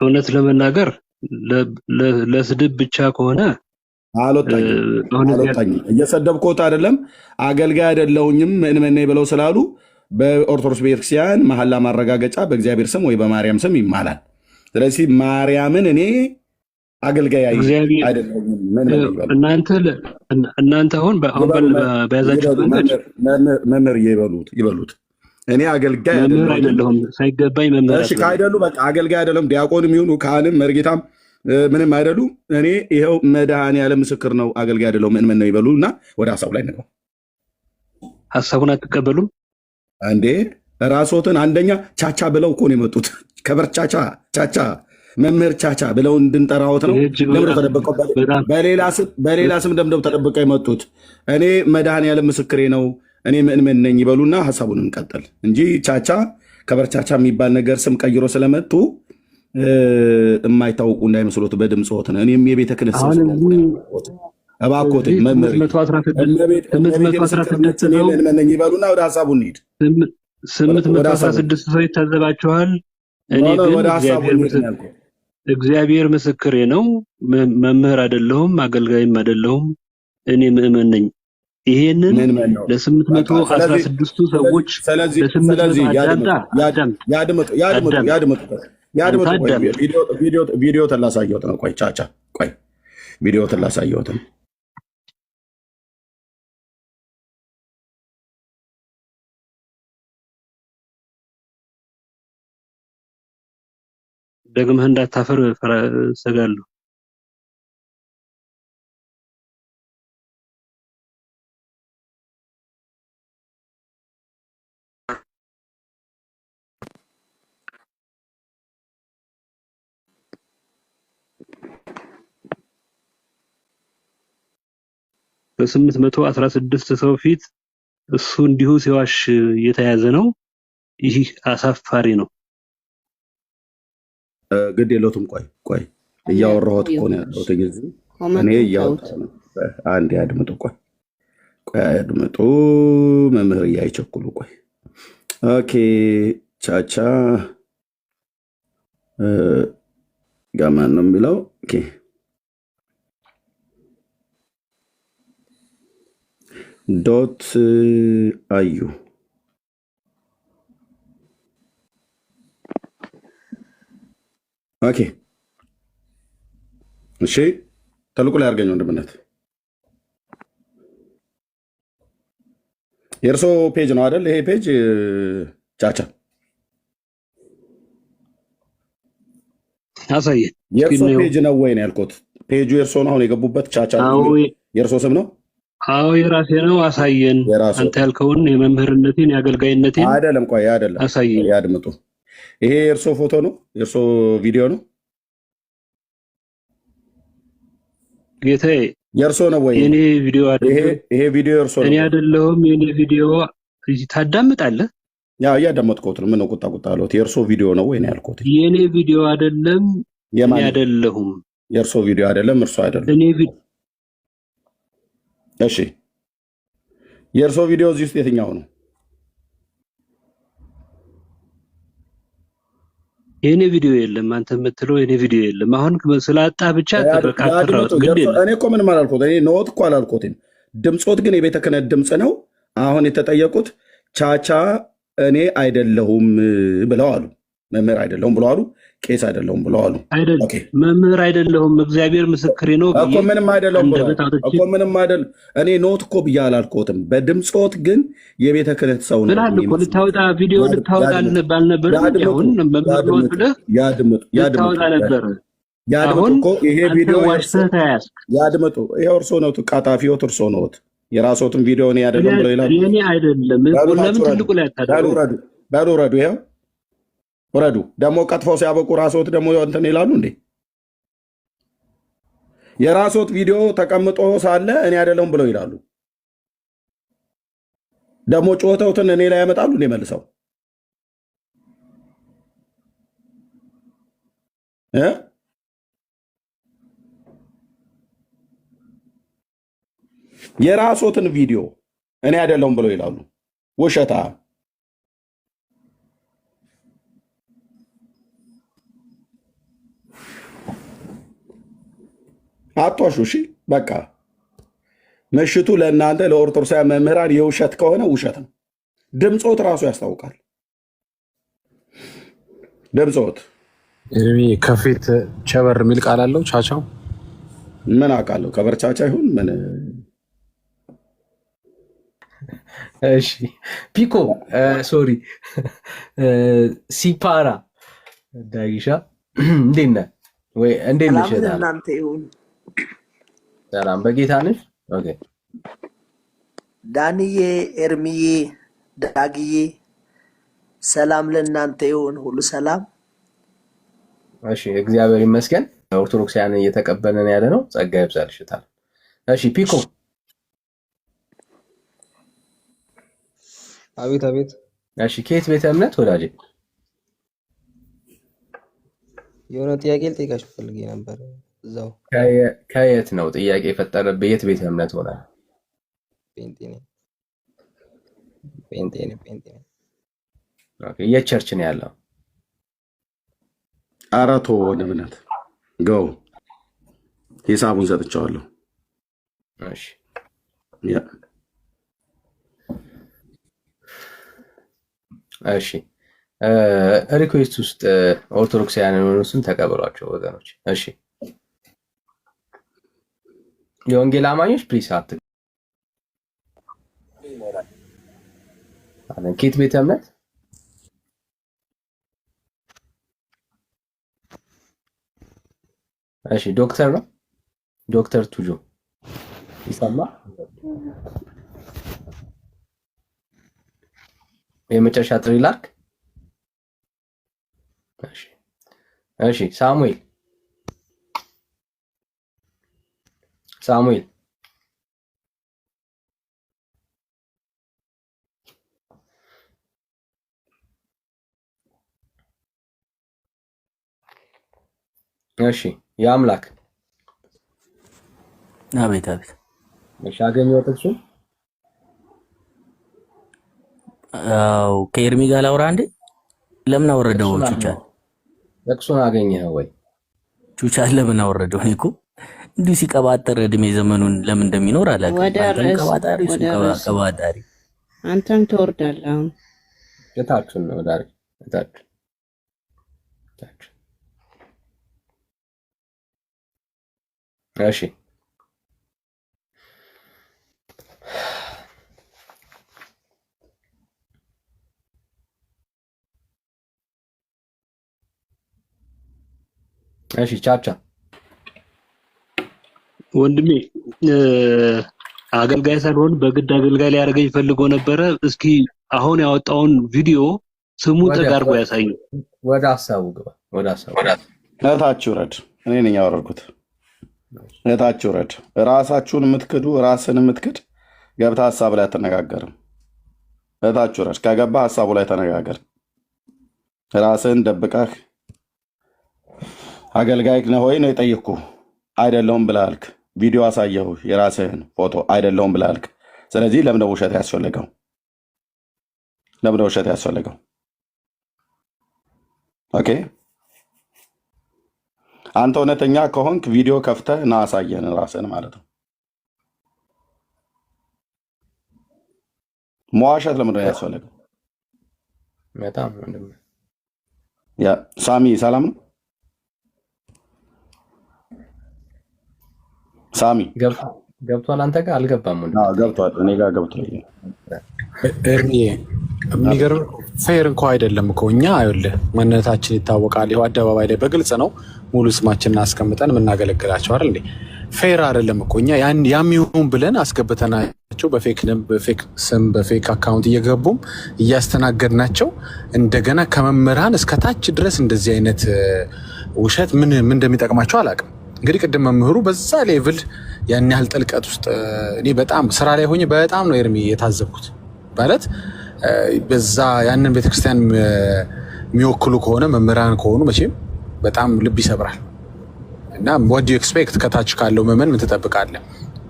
እውነት ለመናገር ለስድብ ብቻ ከሆነ አልወጣኝም። እየሰደብኩት አይደለም። አገልጋይ አይደለሁኝም ምእመን ነኝ ብለው ስላሉ በኦርቶዶክስ ቤተክርስቲያን መሐላ ማረጋገጫ በእግዚአብሔር ስም ወይ በማርያም ስም ይማላል። ስለዚህ ማርያምን እኔ አገልጋይ አይደለሁም ምእመን ነኝ በሉ። እናንተ አሁን በያዛችሁት መንገድ መምህር ይበሉት። እኔ አገልጋይ አይደለሁም ሳይገባኝ መምህር እሺ ካይደሉ በቃ አገልጋይ አይደለም። ዲያቆንም ይሁኑ ካህንም መርጌታም ምንም አይደሉ። እኔ ይኸው መድኃኔዓለም ምስክር ነው አገልጋይ አይደለሁም ምእመን ነው ይበሉ እና ወደ ሀሳቡ ላይ እንግባ። ሀሳቡን አትቀበሉም እንዴ? ራስዎትን አንደኛ ቻቻ ብለው እኮ ነው የመጡት። ከበር ቻቻ መምህር ቻቻ ብለው እንድንጠራዎት ነው። ለምነው ተደብቀው በሌላ ስም ደምደው ተደብቀው የመጡት? እኔ መድኃኔዓለም ምስክሬ ነው እኔ ምእመን ነኝ ይበሉና ሀሳቡን እንቀጥል እንጂ ቻቻ ከበርቻቻ የሚባል ነገር ስም ቀይሮ ስለመጡ የማይታወቁ እንዳይመስሎት በድምፅዎት ነው። እኔም የቤተ ክህነት ሰው እባክዎት መምህር ምእመን ነኝ ይበሉና ወደ ሀሳቡ እንሂድ። 816 ሰው ይታዘባችኋል። እኔ ግን እግዚአብሔር ምስክሬ ነው መምህር አይደለሁም አገልጋይም አይደለሁም እኔ ምእመን ነኝ። ይሄንን ለ816ቱ ሰዎች ቪዲዮ ተላሳየሁት ነው። ቆይ ቻቻ ቆይ ቪዲዮ ተላሳየሁት ነው። ደግመህ እንዳታፈር እሰጋለሁ። በ816 ሰው ፊት እሱ እንዲሁ ሲዋሽ የተያዘ ነው። ይህ አሳፋሪ ነው። ግድ የለውም። ቆይ እያወራሁት እኮ ነው ያለሁት። እኔ እያወራሁ ነው። አንዴ አድምጡ። ቆይ አድምጡ። መምህር አይቸኩሉ። ቆይ ኦኬ። ቻቻ ጋማን ነው የሚለው። ኦኬ ዶት አዩ ኦኬ እሺ፣ ተልቁ ላይ አድርገኝ ወንድምነት። የእርሶ ፔጅ ነው አይደል? ይሄ ፔጅ ቻቻ አሳየን። የእርሶ ፔጅ ነው ወይ ነው ያልኩት። ፔጁ የእርሶ ነው? አሁን የገቡበት ቻቻ የእርሶ ስም ነው? አዎ የራሴ ነው። አሳየን። አንተ ያልከውን የመምህርነቴን የአገልጋይነቴን አይደለም። ቆይ አይደለም፣ አሳየን። ያድምጡ። ይሄ የእርሶ ፎቶ ነው? የእርሶ ቪዲዮ ነው? ጌታዬ የእርሶ ነው ወይ? የኔ ቪዲዮ አይደለም። ይሄ ቪዲዮ የእርሶ ነው? እኔ አይደለሁም። የኔ ቪዲዮ ታዳምጣለህ? ያው እያዳመጥኩት ነው። ምን ቁጣ አለሁት? የእርሶ ቪዲዮ ነው ወይ ነው ያልኩት። የኔ ቪዲዮ አይደለም። እኔ አይደለሁም። የእርሶ ቪዲዮ አይደለም፣ እርሶ አይደለም። እሺ የእርሶ ቪዲዮ እዚህ ውስጥ የትኛው ነው? የኔ ቪዲዮ የለም። አንተ የምትለው የኔ ቪዲዮ የለም። አሁን ስላጣ ብቻ ተበቃቀራው ግድ የለም። እኔ እኮ ምንም አላልኩት። እኔ ኖት እኮ አላልኩትም። ድምፆት ግን የቤተ ክህነት ድምፅ ነው። አሁን የተጠየቁት ቻቻ እኔ አይደለሁም ብለው አሉ። መምህር አይደለሁም ብለው አሉ። ቄስ አይደለሁም ብለው አሉ። መምህር አይደለሁም እግዚአብሔር ምስክሬ ነው እኮ ምንም አይደለም እኮ ምንም አይደለም። እኔ ኖት እኮ ብዬ አላልኩትም። በድምፆት ግን የቤተ ክህነት ሰው ነው እኮ ልታወጣ ቪዲዮ ልታወጣ ባልነበረ አሁን መምህር ነው ብለህ ልታወጣ ነበር። ያድምጡ እኮ ይሄ ቪዲዮ ያድምጡ። ይሄ እርሶ ነው ቃጣፊዎት፣ እርሶ ነዎት። የራስዎትን ቪዲዮ እኔ አይደለም ብለው ይላሉ። የኔ አይደለም። ለምን ትልቁ ላይ አታደርጉ? በሉ ረዱ። ይኸው ውረዱ። ደግሞ ቀጥፈው ሲያበቁ ራስዎት ደግሞ እንትን ይላሉ እንዴ? የራስዎት ቪዲዮ ተቀምጦ ሳለ እኔ አይደለሁም ብለው ይላሉ። ደግሞ ጮተውትን እኔ ላይ ያመጣሉ እንዴ መልሰው? የራስዎትን ቪዲዮ እኔ አይደለሁም ብለው ይላሉ። ውሸታ አትዋሹ። እሺ በቃ ምሽቱ ለእናንተ ለኦርቶዶክሳውያን መምህራን የውሸት ከሆነ ውሸት ነው። ድምፆት ራሱ ያስታውቃል። ድምፆት ከፊት ቸበር የሚል ቃል አለው። ቻቻው ምን አውቃለሁ? ከበርቻቻ ይሁን ምን? እሺ ፒኮ ሶሪ ሲፓራ ዳጊሻ እንዴት ነህ? ወይ እንዴት ነሽ? እናንተ ይሁን ሰላም በጌታ ነሽ? ኦኬ ዳንዬ፣ ኤርሚዬ፣ ዳግዬ ሰላም ለእናንተ ይሁን። ሁሉ ሰላም። እሺ እግዚአብሔር ይመስገን። ኦርቶዶክሳውያን እየተቀበልን ያለ ነው። ጸጋ ይብዛልሽታል። እሺ ፒኮ። አቤት አቤት። እሺ ከየት ቤተ እምነት ወዳጄ? የሆነ ጥያቄ ልጠይቃችሁ ፈልጌ ነበር። እዛው ከየት ነው ጥያቄ የፈጠረብህ? የት ቤተ እምነት ሆነ? ጴንጤ ነኝ። ኦኬ የት ቸርች ነው ያለው? አራቶ ወደ እምነት ገው ሂሳቡን ሰጥቼዋለሁ። እሺ እሺ ሪኩዌስት ውስጥ ኦርቶዶክሳውያን የሆኑትን ተቀበሏቸው ወገኖች። እሺ የወንጌል አማኞች ፕሊስ ኬት ቤተ እምነት እሺ ዶክተር ነው ዶክተር ቱጆ ይሰማ የመጨረሻ ጥሪ ላክ። እሺ እሺ ሳሙኤል እሺ የአምላክ አቤት አቤት። እሺ አገኘሁት እሱ አው ከኤርሚ ጋር ላውራ እንዴ? ለምን አወረደው? ቹቻ ለቅሶን አገኘኸው ወይ? ቹቻ ለምን አወረደው? እኔ እኮ እንዲሁ ሲቀባጠር እድሜ ዘመኑን ለምን እንደሚኖር አላውቅም። ቀባጣሪ አንተም ትወርዳለህ። የታችን ነው ዳር የታች እሺ እሺ ቻቻ ወንድሜ አገልጋይ ሳይሆን በግድ አገልጋይ ሊያደርገኝ ፈልጎ ነበረ። እስኪ አሁን ያወጣውን ቪዲዮ ስሙ ተጋርጎ ያሳየው። ወደ ሐሳቡ ግባ። ወደ ሐሳቡ እታችሁ ረድ። እኔ ነኝ ያወረድኩት። እታችሁ ረድ። ራሳችሁን የምትክዱ ራስን የምትክድ ገብታ ሐሳብ ላይ አትነጋገርም። እታችሁ ረድ። ከገባ ሐሳቡ ላይ ተነጋገር። ራስን ደብቀህ አገልጋይ ነህ ወይ ነው የጠየቅኩ። አይደለሁም ብላልክ። ቪዲዮ አሳየሁ የራስህን ፎቶ አይደለሁም ብላልክ። ስለዚህ ለምን ውሸት ያስፈልገው? ለምን ውሸት ያስፈልገው? ኦኬ አንተ እውነተኛ ከሆንክ ቪዲዮ ከፍተህ ና አሳየን ራስህን ማለት ነው። መዋሸት ለምን ያስፈልገው? በጣም ያ ሳሚ ሰላም ነው። ሳሚ ገብቷል። አንተ ጋር አልገባም? ገብቷል። እኔ ጋር ገብቷል። እርሜ የሚገርም ፌር እንኳ አይደለም እኮ እኛ አይደለ ማንነታችን ይታወቃል። ይኸው አደባባይ ላይ በግልጽ ነው ሙሉ ስማችንን አስቀምጠን የምናገለግላቸው አይደል እንዴ? ፌር አይደለም እኮ እኛ ያም ይሁን ብለን አስገብተናቸው በፌክ ስም በፌክ አካውንት እየገቡም እያስተናገድናቸው እንደገና ከመምህራን እስከታች ድረስ እንደዚህ አይነት ውሸት ምን እንደሚጠቅማቸው አላውቅም። እንግዲህ ቅድም መምህሩ በዛ ሌቭል ያን ያህል ጥልቀት ውስጥ እኔ በጣም ስራ ላይ ሆኜ በጣም ነው ኤርሚ የታዘብኩት። ማለት በዛ ያንን ቤተክርስቲያን የሚወክሉ ከሆነ መምህራን ከሆኑ መቼም በጣም ልብ ይሰብራል። እና what do you expect ከታች ካለው መመን ምን ትጠብቃለህ?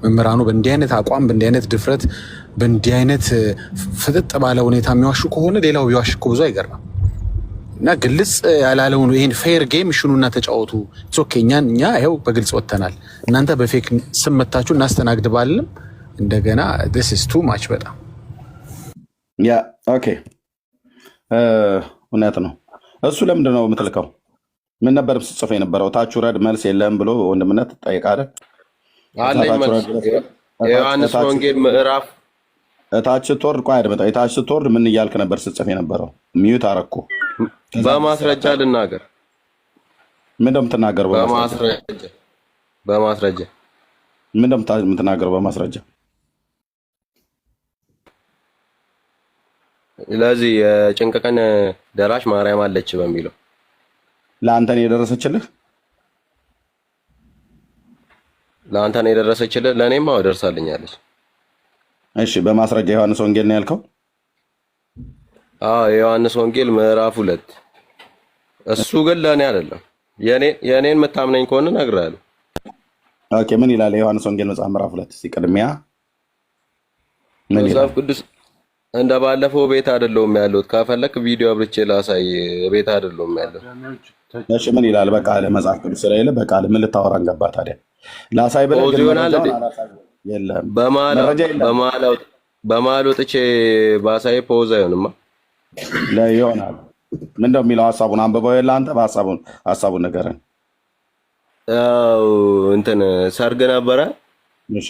መምህራኑ በእንዲህ አይነት አቋም በእንዲህ አይነት ድፍረት በእንዲህ አይነት ፍጥጥ ባለ ሁኔታ የሚዋሹ ከሆነ ሌላው ቢዋሽ እኮ ብዙ አይገርምም። እና ግልጽ ያላለው ነው። ይሄን ፌር ጌም ሽኑና ተጫወቱ። ኦኬ እኛ ይሄው በግልጽ ወጥተናል። እናንተ በፌክ ስም መታችሁ እናስተናግድ ባልንም እንደገና this is too much በጣም ያ ኦኬ እውነት ነው። እሱ ለምንድን ነው የምትልከው? ምን ነበር ጽፎ የነበረው? ታች ውረድ መልስ የለም ብሎ ወንድምነት ጠይቃለ አለኝ መልስ ዮሐንስ ወንጌል ምዕራፍ እታች ስትወርድ ቆይ አድመጣ። እታች ስትወርድ ምን እያልክ ነበር ስትጽፍ የነበረው? ሚዩት አረኩ። በማስረጃ ልናገር። ምን እንደምትናገረው በማስረጃ ምን እንደምትናገረው በማስረጃ? ለዚህ የጭንቅ ቀን ደራሽ ማርያም አለች በሚለው ለአንተ ነው የደረሰችልህ? ለአንተ ነው የደረሰችልህ? ለእኔማ ደርሳልኛለች። እሺ በማስረጃ ዮሐንስ ወንጌል ነው ያልከው? የዮሐንስ ወንጌል ምዕራፍ 2 እሱ ግን ለእኔ አይደለም። የእኔን የምታምነኝ ከሆነ እነግርሃለሁ። ኦኬ ምን ይላል የዮሐንስ ወንጌል ምዕራፍ 2? እስኪ ቅድሚያ ምን ይላል? መጽሐፍ ቅዱስ እንደ ባለፈው ቤት አይደለሁም ያለሁት። ካፈለክ ቪዲዮ አብርቼ ላሳይ። ቤት አይደለሁም ያለሁት። እሺ ምን ይላል? በቃል መጽሐፍ ቅዱስ ስለሌለ በቃል ምን ልታወራን ገባ ታዲያ? ላሳይ ብለህ ግን የለም በመሀል ወጥቼ ባሳይ ፖዝ አይሆንማ። ይሆናል። ምን እንደሚለው ሀሳቡን አንብበው የለ አንተ ሀሳቡን ንገረን። እንትን ሰርግ ነበረ። እሺ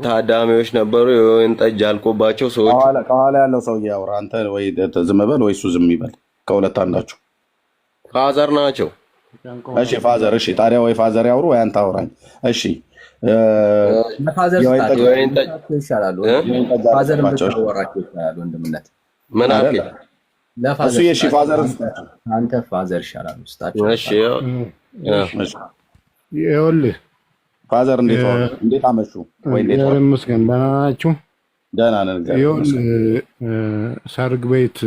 ታዳሚዎች ነበሩ። የወይን ጠጅ አልቆባቸው ሰዎች ከኋላ ያለው ሰውዬ ያውራ። አንተ ወይ ዝም በል ወይ እሱ ዝም ይበል። ከሁለት አንዳችሁ ፋዘር ናቸው። እሺ ፋዘር። እሺ ታዲያ ወይ ፋዘር ያውሩ ወይ አንተ አውራኝ። እሺ ምን አለ እሱ? የሺ ፋዘር አንተ ፋዘር ይሻላል። እሺ ይኸውልህ ፋዘር እንዴት አመሹ? ወይ እንዴት ዋሉ? መስገን ደህና ናችሁ? ደህና ነን። ሰርግ ቤት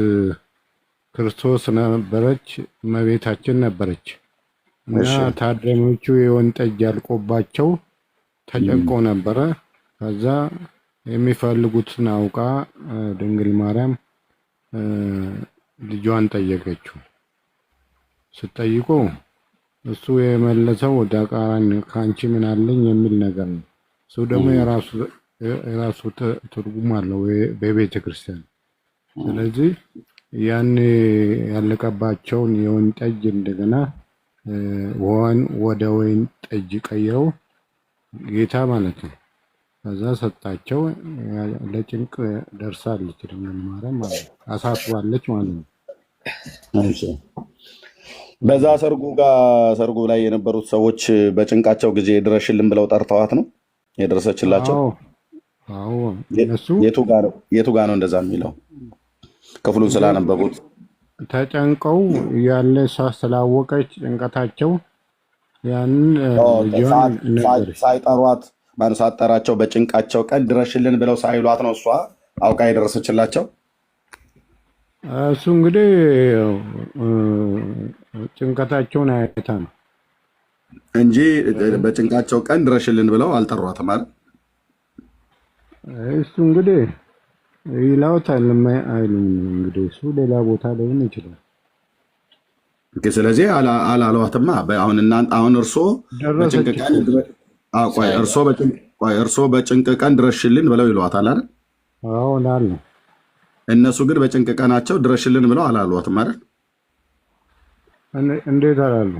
ክርስቶስ ነበረች፣ እመቤታችን ነበረች እና ታዳሚዎቹ የወይን ጠጅ ያልቆባቸው ተጨንቀው ነበረ። ከዛ የሚፈልጉትን አውቃ ድንግል ማርያም ልጇን ጠየቀችው። ስትጠይቆ እሱ የመለሰው ወደ ቃራን ካንቺ ምን አለኝ የሚል ነገር ነው። እሱ ደግሞ የራሱ ትርጉም አለው በቤተ ክርስቲያን። ስለዚህ ያን ያለቀባቸውን የወይን ጠጅ እንደገና ወደ ወይን ጠጅ ቀይረው ጌታ ማለት ነው። ከዛ ሰጣቸው። ለጭንቅ ደርሳለች ድንግል ማርያም ማለት ነው። አሳስባለች ማለት ነው። በዛ ሰርጉ ላይ የነበሩት ሰዎች በጭንቃቸው ጊዜ ድረሽልን ብለው ጠርተዋት ነው የደረሰችላቸው። አዎ እነሱ የቱ ጋ ነው እንደዛ የሚለው? ክፍሉን ስላነበቡት ተጨንቀው ያለ እሷ ስላወቀች ጭንቀታቸው ያንን ሳይጠሯት ሳጠራቸው በጭንቃቸው ቀን ድረሽልን ብለው ሳይሏት ነው እሷ አውቃ የደረሰችላቸው። እሱ እንግዲህ ጭንቀታቸውን አይታ ነው እንጂ በጭንቃቸው ቀን ድረሽልን ብለው አልጠሯትም ማለት። እሱ እንግዲህ ይላውታል አይሉም። እንግዲህ እሱ ሌላ ቦታ ሊሆን ይችላል። ስለዚህ አላሏትማ። አሁን እርሶ በጭንቅ ቀን ድረሽልን ብለው ይሏታል አይደል? አዎ ላል እነሱ ግን በጭንቅ ቀናቸው ድረሽልን ብለው አላሏትም አይደል? እንዴት አላሉ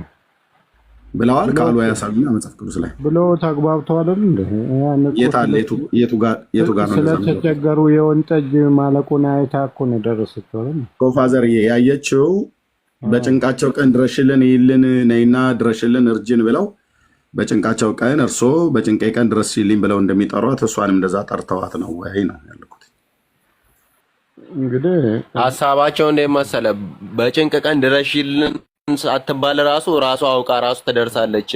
ብለዋል? ቃሉ ያሳዩና መጽሐፍ ቅዱስ ላይ ብለው ተግባብተው አይደል እንዴ? የቱ ጋር ነው ስለተቸገሩ የወይን ጠጅ ማለቁን አይታ እኮ ነው የደረሰችው አይደል? ፋዘር ያየችው በጭንቃቸው ቀን ድረሽልን ይልን ነይና ድረሽልን እርጅን ብለው በጭንቃቸው ቀን እርሶ በጭንቄ ቀን ድረሽልኝ ብለው እንደሚጠሯት እሷንም እንደዛ ጠርተዋት ነው ወይ ነው ያልኩት። እንግዲህ ሀሳባቸው እንደ መሰለ በጭንቅ ቀን ድረሽልን ሳትባል ራሱ አውቃ ራሱ ትደርሳለች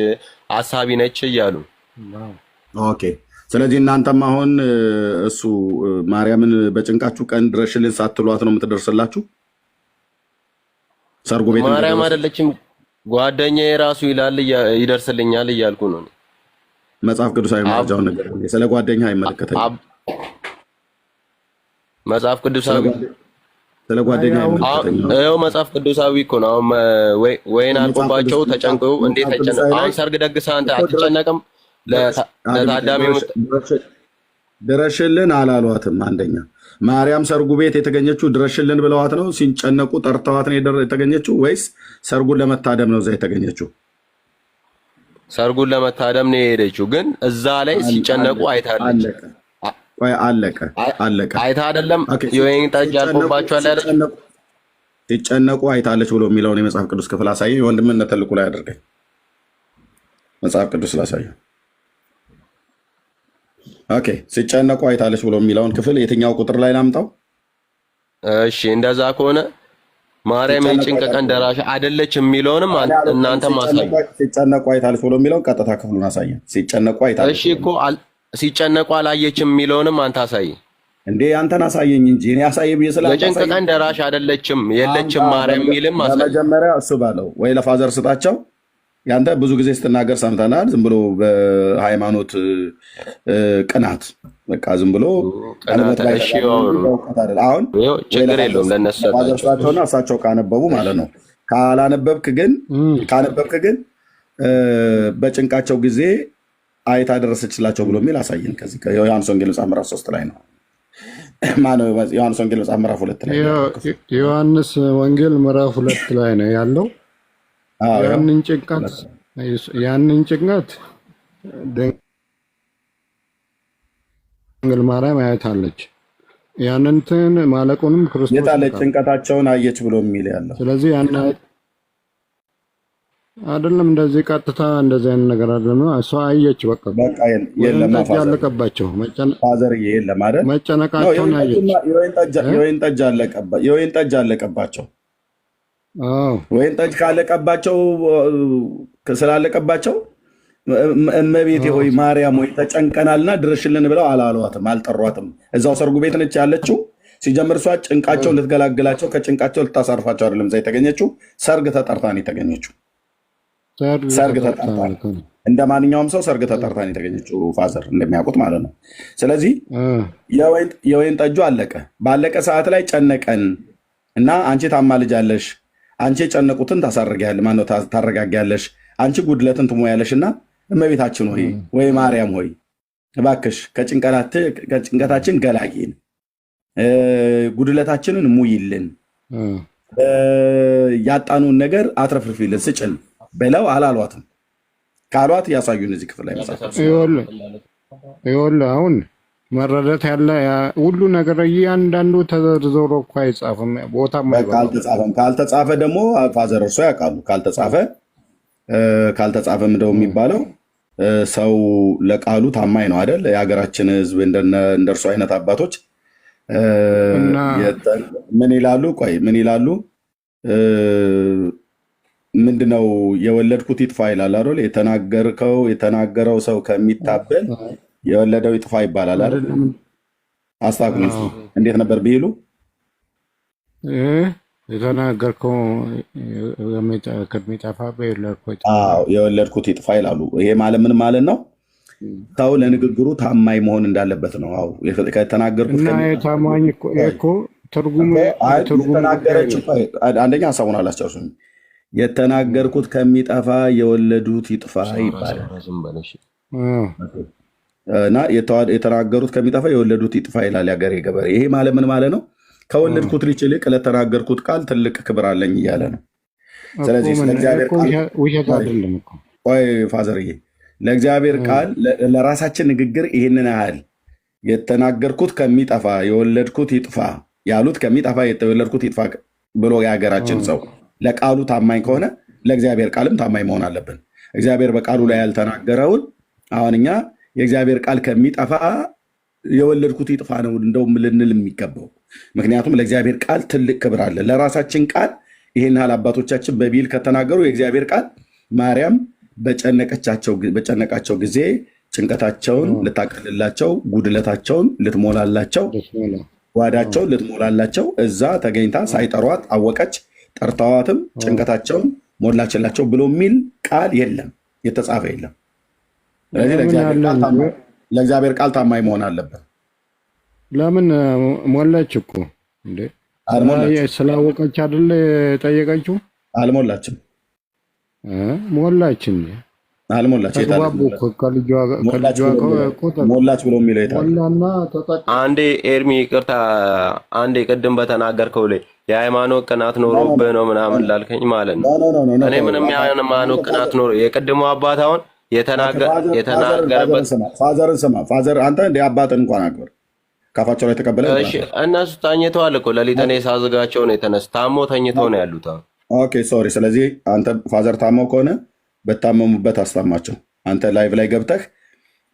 ሀሳቢ ነች እያሉ። ኦኬ ስለዚህ እናንተም አሁን እሱ ማርያምን በጭንቃችሁ ቀን ድረሽልን ሳትሏት ነው የምትደርስላችሁ? ሰርጉ ቤት ማርያም አይደለችም ጓደኛዬ ራሱ ይላል ይደርስልኛል እያልኩ ነው። መጽሐፍ ቅዱሳዊ መረጃውን ነገር ስለ ጓደኛ አይመለከተኝም። መጽሐፍ ቅዱሳዊ ስለ ጓደኛ አይመለከተኝም። ይኸው መጽሐፍ ቅዱሳዊ እኮ ነው። አሁን ወይን አልቆባቸው ተጨንቀው እንዴት አይጨነቅ? አሁን ሰርግ ደግሰህ አንተ አትጨነቅም? ለታዳሚው ድረሽልን አላሏትም። አንደኛ ማርያም ሰርጉ ቤት የተገኘችው ድረሽልን ብለዋት ነው? ሲጨነቁ ጠርተዋት ነው የተገኘችው? ወይስ ሰርጉን ለመታደም ነው እዛ የተገኘችው? ሰርጉን ለመታደም ነው የሄደችው፣ ግን እዛ ላይ ሲጨነቁ አይታለች። አለቀ። አይታ አይደለም የወይን ጠጅ አልቆባቸዋል አይደል? ሲጨነቁ አይታለች ብሎ የሚለውን የመጽሐፍ ቅዱስ ክፍል አሳየኝ። የወንድምነት ትልቁ ላይ አድርገኝ መጽሐፍ ቅዱስ ላሳየው። ኦኬ፣ ሲጨነቁ አይታለች ብሎ የሚለውን ክፍል የትኛው ቁጥር ላይ ላምጣው? እሺ፣ እንደዛ ከሆነ ማርያም የጭንቅ ቀን ደራሽ አይደለች የሚለውንም እናንተ ማሳዩ። ሲጨነቁ አይታለች ብሎ የሚለውን ቀጥታ ክፍሉን አሳየን። ሲጨነቁ አይታለች። እሺ እኮ ሲጨነቁ አላየችም የሚለውንም አንተ አሳይ እንዴ። አንተን አሳየኝ እንጂ እኔ አሳየ ብዬ ስለ የጭንቅ ቀን ደራሽ አይደለችም የለችም ማርያም የሚልም አሳይ። መጀመሪያ እሱ ባለው ወይ ለፋዘር ስጣቸው። ያንተ ብዙ ጊዜ ስትናገር ሰምተናል። ዝም ብሎ በሃይማኖት ቅናት በቃ ዝም ብሎ አሁን ችግር የለውም ለነሱ ሰጣቸውና እሳቸው ካነበቡ ማለት ነው። ካነበብክ ግን በጭንቃቸው ጊዜ አይታ ደረሰችላቸው ብሎ የሚል አሳየን። ከዚህ ከዮሐንስ ወንጌል መጽሐፍ ምዕራፍ 3 ላይ ነው። ማነው ዮሐንስ ወንጌል መጽሐፍ ምዕራፍ 2 ላይ ዮሐንስ ወንጌል ምዕራፍ 2 ላይ ነው ያለው። ያንን ጭንቀት ድንግል ማርያም አይታለች። ያንንትን ማለቁንም ክርስቶስ የታለች ጭንቀታቸውን አየች ብሎ የሚል ያለው። ስለዚህ ያን አይደለም እንደዚህ ቀጥታ እንደዚህ አይነት ነገር አይደለም። እሷ አየች። በቃ የለም ያለቀባቸው ፋዘር የለም አይደል? መጨነቃቸውን አየች። የወይን ጠጅ አለቀባቸው። ወይን ጠጅ ስላለቀባቸው እመቤቴ ሆይ ማርያም ሆይ ተጨንቀናልና ድረሽልን ብለው አላሏትም፣ አልጠሯትም። እዛው ሰርጉ ቤት ነች ያለችው። ሲጀምር እሷ ጭንቃቸው ልትገላግላቸው ከጭንቃቸው ልታሳርፋቸው አይደለም እዛ የተገኘችው። ሰርግ ተጠርታ ነው የተገኘችው። ሰርግ ተጠርታ እንደ ማንኛውም ሰው ሰርግ ተጠርታ ነው የተገኘችው፣ ፋዘር እንደሚያውቁት ማለት ነው። ስለዚህ የወይን ጠጁ አለቀ። ባለቀ ሰዓት ላይ ጨነቀን እና አንቺ ታማልጃለሽ፣ አንቺ የጨነቁትን ታረጋጊያለሽ፣ አንቺ ጉድለትን ትሞያለሽ እና እመቤታችን ሆይ ወይ ማርያም ሆይ እባክሽ ከጭንቀታችን ገላጊን፣ ጉድለታችንን ሙይልን፣ ያጣኑን ነገር አትረፍርፊልን፣ ስጭን ብለው አላሏትም። ካሏት ያሳዩን እዚህ ክፍል ላይ ይኸውልህ አሁን መረዳት ያለ ሁሉ ነገር እያንዳንዱ ተዘርዝሮ እኮ አይጻፍም። ቦታም ካልተጻፈ ደግሞ ፋዘር እርሶ ያውቃሉ። ካልተጻፈ ምንድነው የሚባለው? ሰው ለቃሉ ታማኝ ነው አይደል? የሀገራችን ሕዝብ እንደርሱ አይነት አባቶች ምን ይላሉ? ምን ይላሉ? ምንድነው የወለድኩት ይጥፋ ይላል አይደል? የተናገረው ሰው ከሚታበል የወለደው ይጥፋ ይባላል አይደል? አስታክሉ። እንዴት ነበር ቢሉ የተናገርከው ከሚጠፋ የወለድኩት ይጥፋ ይላሉ። ይሄ ማለት ምን ማለት ነው? ሰው ለንግግሩ ታማኝ መሆን እንዳለበት ነው። አዎ ከተናገርኩት ታማኝ እኮ ትርጉም አንደኛ ሀሳቡን አላስጨርሱም። የተናገርኩት ከሚጠፋ የወለዱት ይጥፋ ይባላል እና የተናገሩት ከሚጠፋ የወለዱት ይጥፋ ይላል ያገሬ ገበሬ። ይሄ ማለት ምን ማለት ነው? ከወለድኩት ልጅ ይልቅ ለተናገርኩት ቃል ትልቅ ክብር አለኝ እያለ ነው። ስለዚህ ፋዘርዬ ለእግዚአብሔር ቃል ለራሳችን ንግግር ይህንን ያህል የተናገርኩት ከሚጠፋ የወለድኩት ይጥፋ ያሉት ከሚጠፋ የወለድኩት ይጥፋ ብሎ የሀገራችን ሰው ለቃሉ ታማኝ ከሆነ ለእግዚአብሔር ቃልም ታማኝ መሆን አለብን። እግዚአብሔር በቃሉ ላይ ያልተናገረውን አሁን እኛ የእግዚአብሔር ቃል ከሚጠፋ የወለድኩት ይጥፋ ነው እንደውም ልንል የሚገባው። ምክንያቱም ለእግዚአብሔር ቃል ትልቅ ክብር አለ። ለራሳችን ቃል ይህን ያህል አባቶቻችን በቢል ከተናገሩ የእግዚአብሔር ቃል ማርያም በጨነቃቸው ጊዜ ጭንቀታቸውን ልታቀልላቸው፣ ጉድለታቸውን ልትሞላላቸው፣ ጓዳቸውን ልትሞላላቸው እዛ ተገኝታ ሳይጠሯት አወቀች፣ ጠርተዋትም ጭንቀታቸውን ሞላችላቸው ብሎ የሚል ቃል የለም፣ የተጻፈ የለም። ስለዚህ ለእግዚአብሔር ቃል ታማኝ መሆን አለበት። ለምን ሞላች እኮ እንዴ? ስላወቀች አይደል ጠየቀችው? አልሞላችም። ሞላችን አልሞላች ሞላች ብሎ የሚለው አንዴ ኤርሚ ይቅርታ፣ አንዴ ቅድም በተናገርከው ላይ የሃይማኖት ቅናት ኖሮብህ ነው ምናምን ላልከኝ ማለት ነው። እኔ ምንም የሃይማኖት ቅናት ኖሮ የቅድሙ አባት አሁን የተናገረበት ፋዘርን ስማ። ፋዘር አንተ እንደ አባትን እንኳን አክብር። ካፋቸው ላይ ተቀበለ። እሺ እነሱ ተኝተዋል እኮ ሌሊት እኔ ሳዝጋቸው ነው የተነሱ ታሞ ተኝተው ነው ያሉት። ኦኬ ሶሪ። ስለዚህ አንተ ፋዘር ታመው ከሆነ በታመሙበት አስታማቸው። አንተ ላይቭ ላይ ገብተህ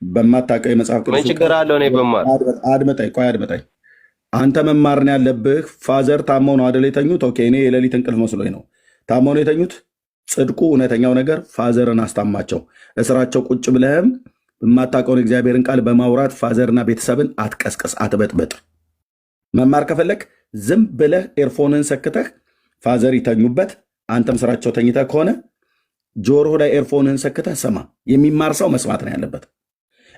በማታውቀው የመጽሐፍ ቅዱስ ምን ችግር አለው? እኔ በማር አድመጣኝ፣ ቆይ አድመጣኝ። አንተ መማር ነው ያለብህ። ፋዘር ታመው ነው አይደል የተኙት? ኦኬ እኔ የሌሊት እንቅልፍ መስሎኝ ነው። ታመው ነው የተኙት። ጽድቁ እውነተኛው ነገር ፋዘርን አስታማቸው። እስራቸው ቁጭ ብለህም የማታውቀውን እግዚአብሔርን ቃል በማውራት ፋዘርና ቤተሰብን አትቀስቀስ፣ አትበጥበጥ። መማር ከፈለግ ዝም ብለህ ኤርፎንን ሰክተህ ፋዘር ይተኙበት፣ አንተም ስራቸው ተኝተህ ከሆነ ጆሮ ላይ ኤርፎንን ሰክተህ ስማ። የሚማር ሰው መስማት ነው ያለበት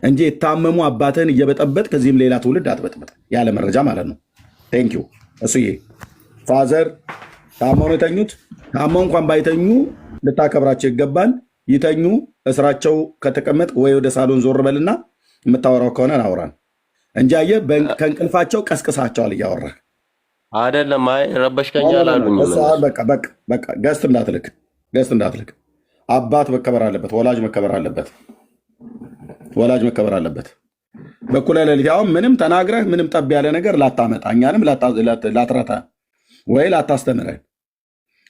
እንጂ የታመሙ አባትህን እየበጠበጥ ከዚህም ሌላ ትውልድ አትበጥበጥ፣ ያለ መረጃ ማለት ነው። ቴንኪው እሱዬ። ፋዘር ታመው ነው የተኙት። ታመው እንኳን ባይተኙ ልታከብራቸው ይገባል። ይተኙ። እስራቸው ከተቀመጥ ወይ ወደ ሳሎን ዞር በልና የምታወራው ከሆነ አውራን እንጂ አየህ፣ ከእንቅልፋቸው ቀስቅሳቸዋል እያወራህ አይደለም። አይ ረበሽከኛል አሉኝ። በቃ ገስት እንዳትልክ። አባት መከበር አለበት። ወላጅ መከበር አለበት። በኩለ ሌሊት አሁን ምንም ተናግረህ ምንም ጠብ ያለ ነገር ላታመጣ እኛንም ላትረታ ወይ ላታስተምረን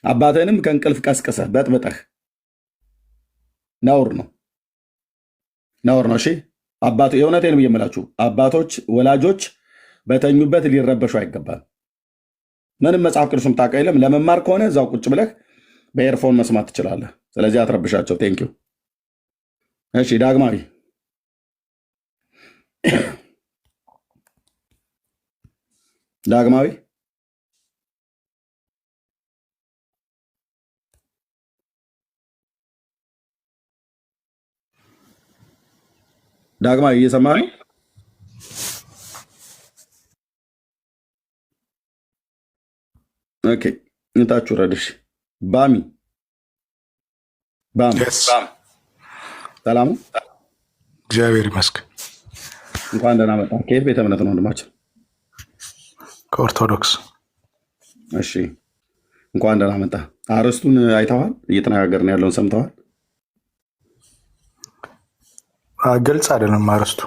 አባትህንም ከእንቅልፍ ቀስቅሰህ በጥብጠህ ነውር ነው። እሺ አባቱ የእውነቴን ነው የምላችሁ አባቶች፣ ወላጆች በተኙበት ሊረበሹ አይገባም። ምንም መጽሐፍ ቅዱስም ታውቅ የለም። ለመማር ከሆነ እዛው ቁጭ ብለህ በኤርፎን መስማት ትችላለህ። ስለዚህ አትረብሻቸው። ቴንኪው። እሺ ዳግማዊ እየሰማህ ነው? ኦኬ እንታችሁ ረድሽ ባሚ ሰላም፣ እግዚአብሔር ይመስገን። እንኳን ደህና መጣ። ከየት ቤተ እምነት ነው ወንድማችን? ከኦርቶዶክስ። እሺ እንኳን ደህና መጣ። አርዕስቱን አይተዋል? እየተነጋገርን ያለውን ሰምተዋል? ግልጽ አይደለም አርዕስቱ።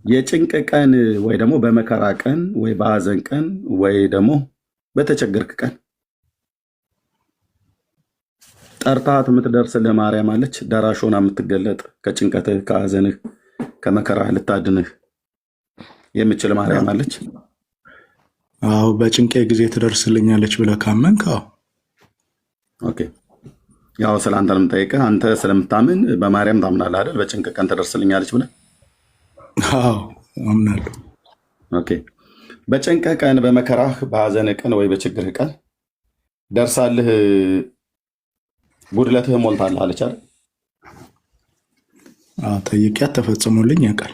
የጭንቅ ቀን ወይ ደግሞ በመከራ ቀን ወይ በሀዘን ቀን ወይ ደግሞ በተቸገርክ ቀን ጠርታት የምትደርስልህ ማርያም አለች። ደራሽ ሆና የምትገለጥ ከጭንቀትህ ከሀዘንህ ከመከራህ ልታድንህ የምችል ማርያም አለች። አዎ በጭንቄ ጊዜ ትደርስልኛለች ብለህ ካመንክ ኦኬ። ያው ስለ አንተ ለምጠይቅህ አንተ ስለምታምን በማርያም ታምናለህ አይደል? በጭንቅ ቀን ትደርስልኛለች ብለህ? አዎ አምናለሁ። ኦኬ። በጭንቅ ቀን በመከራህ በሀዘንህ ቀን ወይ በችግርህ ቀን ደርሳልህ ጉድለትህ ሞልታለህ አለች አይደል? ጠይቂያት ተፈጽሞልኝ ያውቃል።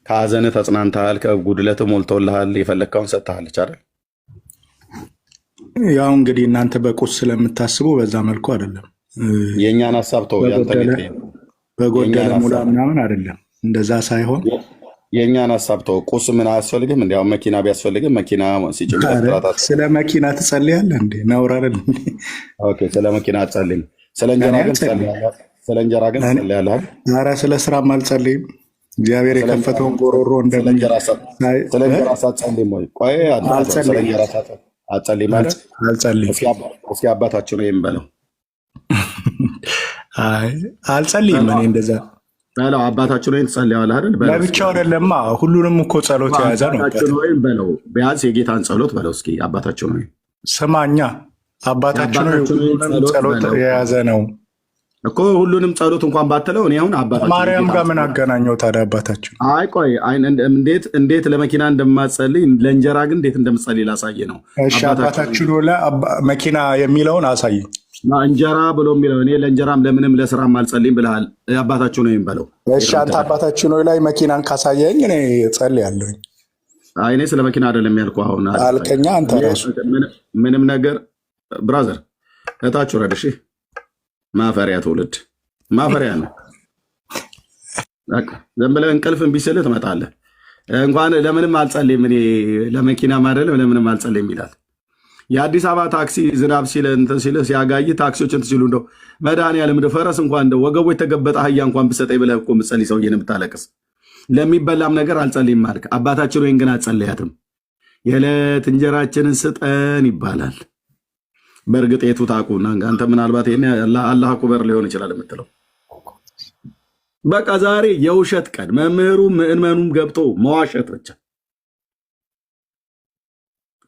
ከሀዘንህ ተጽናንተሃል፣ ከጉድለትህ ሞልቶልሃል፣ የፈለግከውን ሰጥተሃለች አይደል? ያው እንግዲህ እናንተ በቁስ ስለምታስቡ በዛ መልኩ አይደለም። የእኛን ሀሳብ ተው። በጎደለ ሙላ ምናምን አይደለም፣ እንደዛ ሳይሆን የእኛን ሀሳብ ተው። ቁስ ምን አያስፈልግም? እንዲያውም መኪና ቢያስፈልግም መኪና ሲጭንቀት ስለ መኪና ትጸልያለህ እንዴ? ነውር አይደል? ስለ መኪና አትጸልይም። ስለ እንጀራ ግን ትጸልያለህ። ኧረ ስለ ስራም አልጸልይም። እግዚአብሔር የከፈተውን ጎሮሮ ስለ እንጀራ ሳትጸልይም ወይ? ቆይ ስለ እንጀራ አትጸልይ ማለት አልጸልይም። እስኪ አባታችሁ ነው የምበለው። አልጸልይም እኔ እንደዛ በለው። አባታችሁ ነው ትጸልያለህ አይደል? ለብቻው አይደለማ፣ ሁሉንም እኮ ጸሎት የያዘ ነው። አባታችሁ ነው በለው፣ ቢያንስ የጌታን ጸሎት በለው እስኪ። አባታችሁ ነው ስማኛ፣ አባታችሁ ነው ሁሉንም ጸሎት የያዘ ነው እኮ። ሁሉንም ጸሎት እንኳን ባትለው እኔ አሁን አባታችሁ ማርያም ጋር ምን አገናኘው ታዲያ? አባታችሁ አይ ቆይ እንዴት ለመኪና እንደማጸልይ ለእንጀራ ግን እንዴት እንደምጸልይ ላሳየ ነው። እሺ አባታችሁ ነው ለመኪና የሚለውን አሳየኝ። እንጀራ ብሎ የሚለው እኔ ለእንጀራም ለምንም ለስራም አልጸልይም ብለሃል። አባታችሁ ነው የሚበለው። እሺ አንተ አባታችሁ ነው ላይ መኪናን ካሳየኝ እኔ ጸልያለሁኝ። እኔ ስለ መኪና አይደለም ያልኩ። አሁን አልከኛ አንተ ራሱ ምንም ነገር ብራዘር እታች ወረድ። እሺ ማፈሪያ ትውልድ ማፈሪያ ነው። በቃ ዝም ብለህ እንቅልፍ እምቢ ስልህ ትመጣለህ። እንኳን ለምንም አልጸልይም እኔ ለመኪናም አይደለም ለምንም አልጸልይም ይላል። የአዲስ አበባ ታክሲ ዝናብ ሲል እንትን ሲል ሲያጋይ ታክሲዎች እንትን ሲሉ እንደው መድኃኒዓለም እንደው ፈረስ እንኳን እንደው ወገቡ የተገበጠ አህያ እንኳን ብሰጠኝ ብለህ እኮ የምትጸልይ ሰውዬ ነው የምታለቅስ። ለሚበላም ነገር አልጸልይም አልክ። አባታችን ወይን ግን አትጸልያትም። የዕለት እንጀራችንን ስጠን ይባላል። በእርግጥ የቱ ታቁና አንተ ምናልባት ይሄን አላህ አክበር ሊሆን ይችላል የምትለው። በቃ ዛሬ የውሸት ቀን መምህሩ ምዕመኑም ገብቶ መዋሸት ብቻ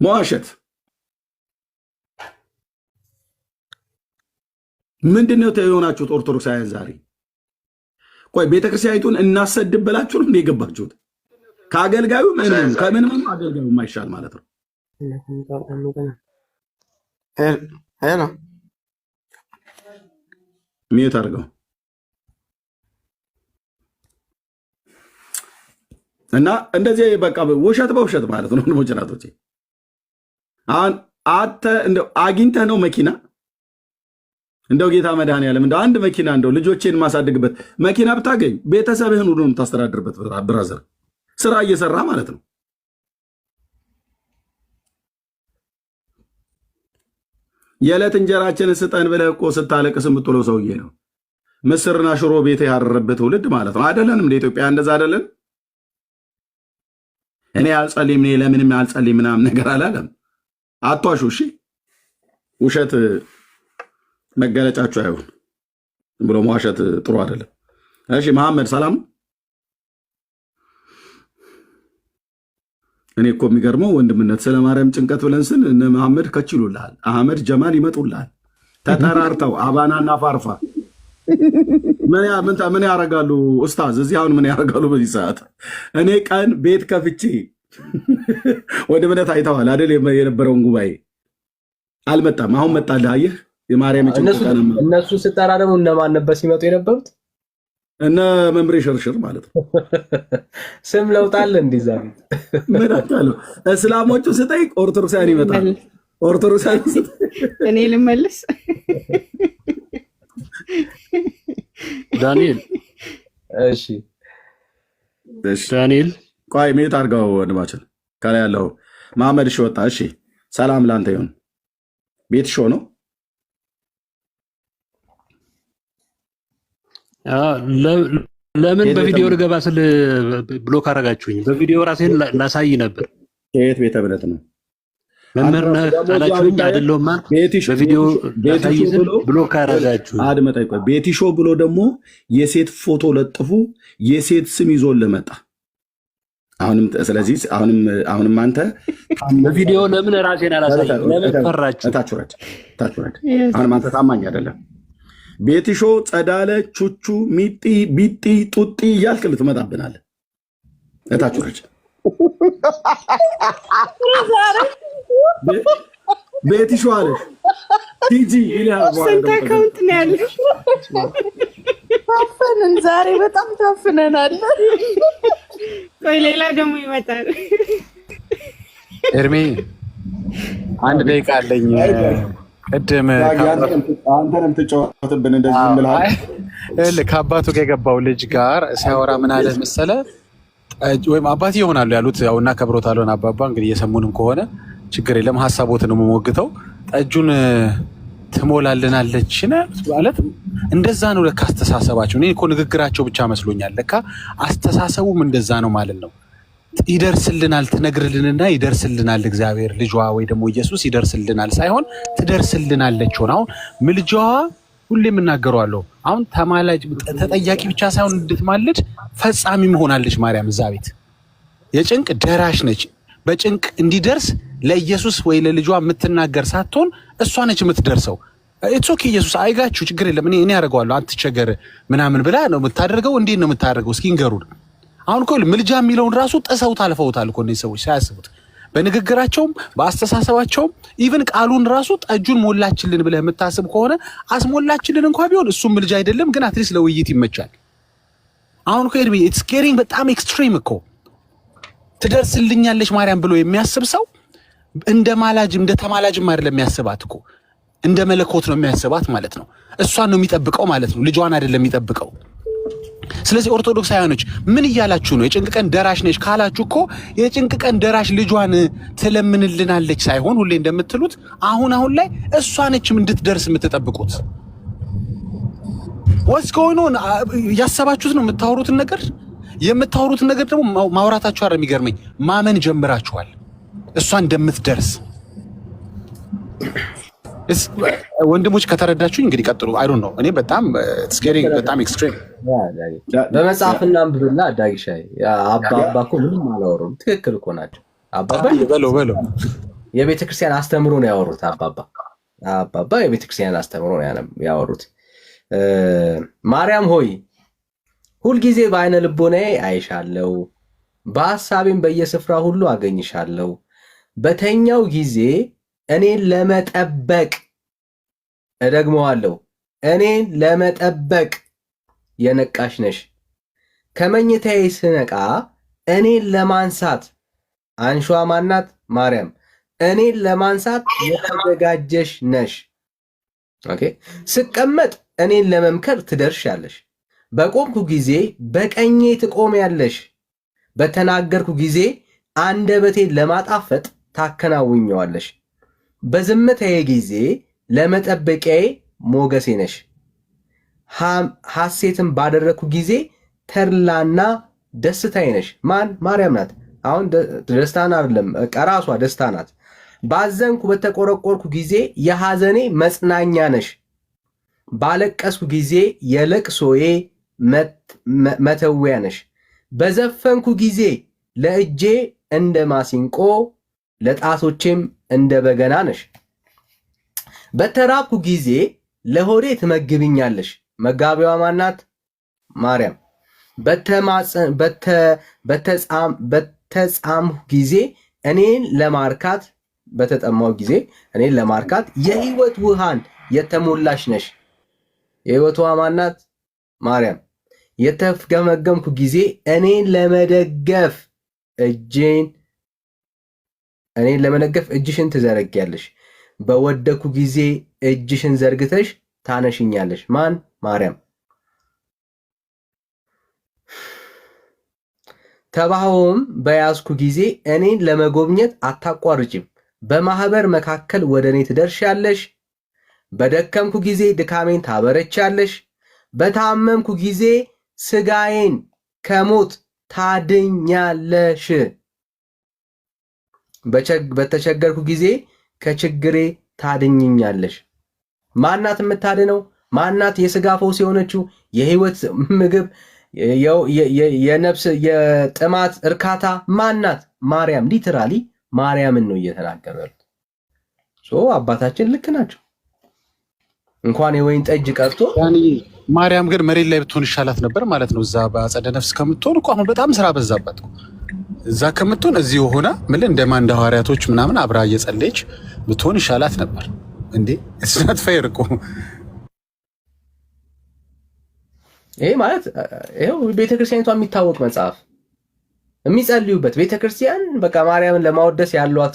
መዋሸት። ምንድነው የሆናችሁት ኦርቶዶክሳውያን ዛሬ? ቆይ ቤተክርስቲያኒቱን እናሰድብ ብላችሁ ነው የገባችሁት? ከአገልጋዩ ምዕመኑ ከምዕመኑ አገልጋዩ የማይሻል ማለት ነው። ሄሎ ሚዩት አድርገው እና እንደዚህ በቃ ውሸት በውሸት ማለት ነው። ወንድሞቼ እናቶቼ አሁን አንተ እንደው አግኝተህ ነው መኪና እንደው ጌታ መድኃኒዓለም እንደው አንድ መኪና እንደው ልጆቼን ማሳድግበት መኪና ብታገኝ ቤተሰብህን ሁሉ የምታስተዳድርበት ብራዘር ስራ እየሰራ ማለት ነው። የዕለት እንጀራችንን ስጠን ብለህ እኮ ስታለቅስ የምትውለው ሰውዬ ነው። ምስርና ሽሮ ቤት ያረረበት ትውልድ ማለት ነው። አይደለንም? እንደ ኢትዮጵያ እንደዛ አይደለን? እኔ አልጸልይም፣ እኔ ለምንም አልጸልይም ምናምን ነገር አላለም። አቷሹ። እሺ ውሸት መገለጫችሁ አይሁን ብሎ መዋሸት ጥሩ አይደለም። እሺ መሐመድ ሰላም። እኔ እኮ የሚገርመው ወንድምነት ስለ ማርያም ጭንቀት ብለን ስን እነ መሐመድ ከችሉልሃል፣ አህመድ ጀማል ይመጡልሃል ተጠራርተው አባናና ፋርፋ ምን ያደርጋሉ ኡስታዝ? እዚህ አሁን ምን ያደርጋሉ በዚህ ሰዓት? እኔ ቀን ቤት ከፍቼ ወደ እምነት አይተዋል አይደል? የነበረውን ጉባኤ አልመጣም። አሁን መጣልህ። አየህ የማርያም ጭንቀት እነሱ ስጠራ ደግሞ እነማን ነበር ሲመጡ የነበሩት? እነ መምሬ ሽርሽር ማለት ነው። ስም ለውጣለ እንዲዛ ምን አካለው? እስላሞቹ ስጠይቅ ኦርቶዶክሳን ይመጣል። ኦርቶዶክሳን እኔ ልመልስ ዳንኤል። እሺ ዳንኤል ቆይ ሜት አድርገው ወንድማችን ከላይ ያለው መሐመድ እሺ ወጣ። እሺ ሰላም ላንተ ይሁን። ቤት ሾ ነው። ለምን በቪዲዮ ልገባ ስል ብሎክ አደረጋችሁኝ? በቪዲዮ ራሴን ላሳይ ነበር። የት ቤተ እምነት ነው? መምህር ነህ አላችሁኝ አይደለሁማ? በቪዲዮ ላሳይ ስል ብሎክ አደረጋችሁኝ። አድመጣኝ። ቆይ ቤቲ ሾ ብሎ ደግሞ የሴት ፎቶ ለጥፉ የሴት ስም ይዞን ለመጣ አሁንም ስለዚህ አሁንም አንተ በቪዲዮ ለምን ራሴን አላሳይ? ለምን ፈራችሁ? ታችሁራች አሁንም አንተ ታማኝ አይደለም። ቤቲሾ ጸዳለ ቹቹ ሚጢ ቢጢ ጡጢ እያልክ ልትመጣብናለህ። እታችሁራች ቤቲሾ አለሽ ቲጂ ይላል። ስንት አካውንት ነው ያለሽ? ታፈንን ዛሬ በጣም ታፍነናል። ቆይ ሌላ ደግሞ ይመጣል። ኤርሚ አንድ ደቂቃ አለኝ። ቅድም አንተንም ትጫወትብን እንደዚህ ብለሃል። ከአባቱ ጋር የገባው ልጅ ጋር ሲያወራ ምን አለ መሰለ፣ ወይም አባት ይሆናሉ ያሉት ያው እና ከብሮታለን አባባ እንግዲህ እየሰሙንም ከሆነ ችግር የለም ሀሳቦትን ነው የምሞግተው። ጠጁን ትሞላልናለች ማለት እንደዛ ነው ለካ አስተሳሰባቸው። እኔ እኮ ንግግራቸው ብቻ መስሎኛል፣ ለካ አስተሳሰቡም እንደዛ ነው ማለት ነው። ይደርስልናል ትነግርልንና ይደርስልናል እግዚአብሔር ልጇ ወይ ደግሞ ኢየሱስ ይደርስልናል ሳይሆን ትደርስልናለች። ሆነ አሁን ምልጃዋ ሁሌም እናገረዋለሁ። አሁን ተማላጅ ተጠያቂ ብቻ ሳይሆን እንድትማልድ ፈጻሚ መሆናለች ማርያም እዛ ቤት። የጭንቅ ደራሽ ነች። በጭንቅ እንዲደርስ ለኢየሱስ ወይ ለልጇ የምትናገር ሳትሆን እሷ ነች የምትደርሰው። ኢትስ ኦኬ ኢየሱስ አይጋችሁ ችግር የለም እኔ ያደርገዋለሁ አትቸገር ምናምን ብላ ነው የምታደርገው። እንዴት ነው የምታደርገው? እስኪ ንገሩን። አሁን እኮ ምልጃ የሚለውን ራሱ ጥሰውት አልፈውታል እኮ እነዚህ ሰዎች ሳያስቡት፣ በንግግራቸውም በአስተሳሰባቸውም ኢቭን ቃሉን ራሱ ጠጁን ሞላችልን ብለህ የምታስብ ከሆነ አስሞላችልን እንኳ ቢሆን እሱም ምልጃ አይደለም፣ ግን አትሊስት ለውይይት ይመቻል። አሁን እኮ ኢትስ ጌቲንግ በጣም ኤክስትሪም እኮ ትደርስልኛለች ማርያም ብሎ የሚያስብ ሰው እንደ ማላጅ እንደ ተማላጅም አይደለም የሚያስባት እኮ እንደ መለኮት ነው የሚያስባት ማለት ነው። እሷን ነው የሚጠብቀው ማለት ነው። ልጇን አይደለም የሚጠብቀው። ስለዚህ ኦርቶዶክሳውያኖች ምን እያላችሁ ነው? የጭንቅ ቀን ደራሽ ነች ካላችሁ እኮ የጭንቅ ቀን ደራሽ ልጇን ትለምንልናለች ሳይሆን ሁሌ እንደምትሉት አሁን ላይ እሷ ነችም እንድትደርስ የምትጠብቁት። ወስ going on ያሰባችሁት ነው የምታወሩትን ነገር ደግሞ ማውራታችሁ አይደል የሚገርመኝ፣ ማመን ጀምራችኋል እሷ እንደምትደርስ። ወንድሞች ከተረዳችሁኝ እንግዲህ ቀጥሉ። አይ ዶንት ኖ እኔ በጣም ስኬሪንግ በጣም ኤክስትሪም በመጽሐፍና አንብብና አዳጊሻይ አባባ እኮ ምንም አላወሩም። ትክክል እኮ ናቸው። አባባ በለው የቤተ ክርስቲያን አስተምሮ ነው ያወሩት። አባባ የቤተ ክርስቲያን አስተምሮ ነው ያወሩት። ማርያም ሆይ ሁልጊዜ በአይነ ልቦናዬ አይሻለው፣ በሐሳቤም በየስፍራ ሁሉ አገኝሻለው። በተኛው ጊዜ እኔን ለመጠበቅ እደግመዋለሁ፣ እኔን ለመጠበቅ የነቃሽ ነሽ። ከመኝታዬ ስነቃ እኔን ለማንሳት አንሿ ማናት? ማርያም። እኔን ለማንሳት የተዘጋጀሽ ነሽ። ኦኬ። ስቀመጥ እኔን ለመምከር ትደርሻለሽ። በቆምኩ ጊዜ በቀኜ ትቆሚያለሽ። በተናገርኩ ጊዜ አንደበቴን ለማጣፈጥ ታከናውኘዋለሽ። በዝምታዬ ጊዜ ለመጠበቂያዬ ሞገሴ ነሽ። ሐሴትን ባደረግኩ ጊዜ ተድላና ደስታዬ ነሽ። ማን? ማርያም ናት። አሁን ደስታን አይደለም ቀራሷ ደስታ ናት። ባዘንኩ በተቆረቆርኩ ጊዜ የሐዘኔ መጽናኛ ነሽ። ባለቀስኩ ጊዜ የለቅሶዬ መተዊያ ነሽ። በዘፈንኩ ጊዜ ለእጄ እንደ ማሲንቆ ለጣቶቼም እንደ በገና ነሽ። በተራብኩ ጊዜ ለሆዴ ትመግብኛለሽ። መጋቢዋ ማናት? ማርያም። በተጻምሁ ጊዜ እኔን ለማርካት በተጠማው ጊዜ እኔን ለማርካት የህይወት ውሃን የተሞላሽ ነሽ። የህይወት ውሃ ማናት? ማርያም። የተፍገመገምኩ ጊዜ እኔን ለመደገፍ እጅሽን ትዘረጊያለሽ። በወደኩ ጊዜ እጅሽን ዘርግተሽ ታነሽኛለሽ። ማን? ማርያም። ተባህዎም በያዝኩ ጊዜ እኔን ለመጎብኘት አታቋርጭም። በማህበር መካከል ወደ እኔ ትደርሻለሽ። በደከምኩ ጊዜ ድካሜን ታበረቻለሽ። በታመምኩ ጊዜ ስጋዬን ከሞት ታድኛለሽ። በተቸገርኩ ጊዜ ከችግሬ ታድኝኛለሽ። ማናት የምታድነው? ማናት የስጋ ፈውስ የሆነችው? የህይወት ምግብ፣ የነፍስ የጥማት እርካታ ማናት? ማርያም። ሊትራሊ ማርያምን ነው እየተናገሩ ያሉት። አባታችን ልክ ናቸው። እንኳን የወይን ጠጅ ቀርቶ ማርያም ግን መሬት ላይ ብትሆን ይሻላት ነበር ማለት ነው። እዛ በአጸደ ነፍስ ከምትሆን እኮ አሁን በጣም ስራ በዛባት እኮ። እዛ ከምትሆን እዚህ ሆና ምን እንደማን እንደ ሐዋርያቶች ምናምን አብራ እየጸለየች ብትሆን ይሻላት ነበር እንዴ። እስናት ፋይር እኮ ይሄ ማለት ይሄው ቤተክርስቲያኒቷ የሚታወቅ መጽሐፍ የሚጸልዩበት ቤተክርስቲያን በቃ ማርያምን ለማወደስ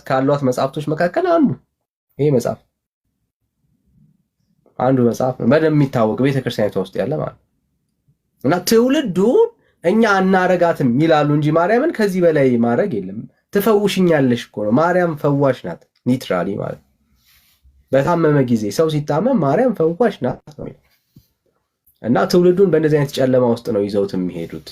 ካሏት መጽሐፍቶች መካከል ይሄ መጽሐፍ አንዱ መጽሐፍ ነው። በደንብ የሚታወቅ ቤተክርስቲያኒቷ ውስጥ ያለ ማለት እና ትውልዱን እኛ አናረጋትም ይላሉ እንጂ ማርያምን ከዚህ በላይ ማድረግ የለም። ትፈውሽኛለሽ እኮ ነው። ማርያም ፈዋሽ ናት። ሊትራሊ ማለት በታመመ ጊዜ ሰው ሲታመም ማርያም ፈዋሽ ናት ነው። እና ትውልዱን በእንደዚህ አይነት ጨለማ ውስጥ ነው ይዘውት የሚሄዱት።